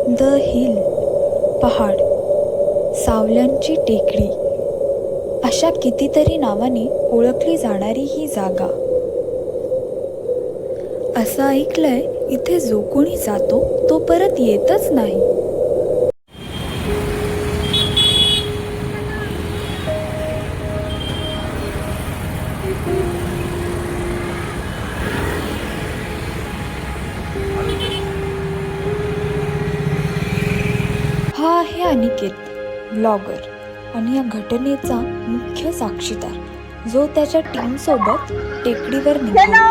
The hill, पहाड, सावल्यांची टेकडी अशा कितीतरी नावाने ओळखली जाणारी ही जागा. असं ऐकलंय इथे जो कोणी जातो तो परत येतच नाही. हा आहे अनिकेत, ब्लॉगर आणि या घटनेचा मुख्य साक्षीदार, जो त्याच्या टीमसोबत टेकडीवर निघाला.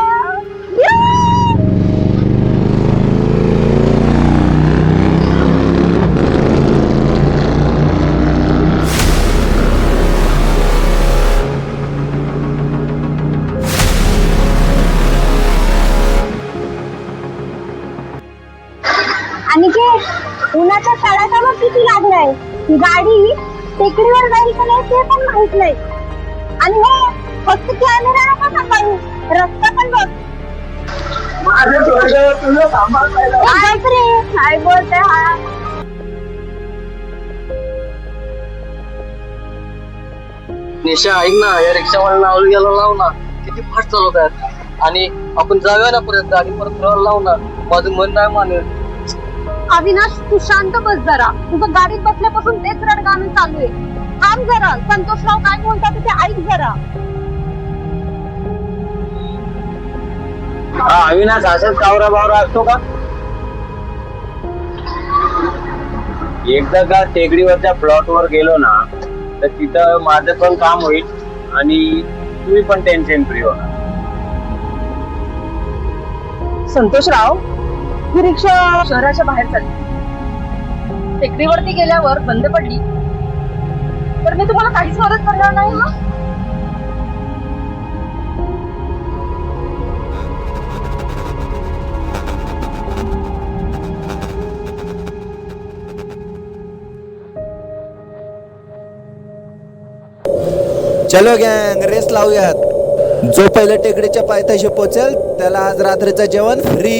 अनिकेत, उन्हाचा तडाखा मग किती लागलाय. गाडी टेकडीवर जाईल का नाही ते पण माहित नाही. आणि हो, फक्त कॅमेरा नका सांभाळू, रस्ता पण बघ. काय बोलते हा? निशा ऐक ना, या रिक्षावाला नावलं गेला लाव ना, किती फास्ट चालवत आहेत. आणि आपण जाऊया ना परत, गाडी परत फिरायला लाव ना. माझं मन नाही मानत. अविनाश, तू शांत बस जरा. तुझं गाडीत बसल्यापासून तेच रडगाणं चालू आहे. थांब जरा, संतोषराव काय बोलतात ते ऐक जरा. अविनाश असाच कावरा बावरा असतो का? एकदा का टेकडीवरच्या प्लॉट वर गेलो ना तर तिथं माझं पण काम होईल आणि तुम्ही पण टेन्शन फ्री होणार. संतोषराव, ही रिक्षा शहराच्या बाहेर चालली. टेकडीवरती गेल्यावर बंद पडली तर मी तुम्हाला काहीच मदत करणार नाही. ना चलो गँग, रेस लावूयात. जो पहिल्या टेकडीच्या पायथ्याशी पोचेल त्याला आज रात्रीचं जेवण free.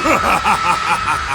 Ha ha ha ha!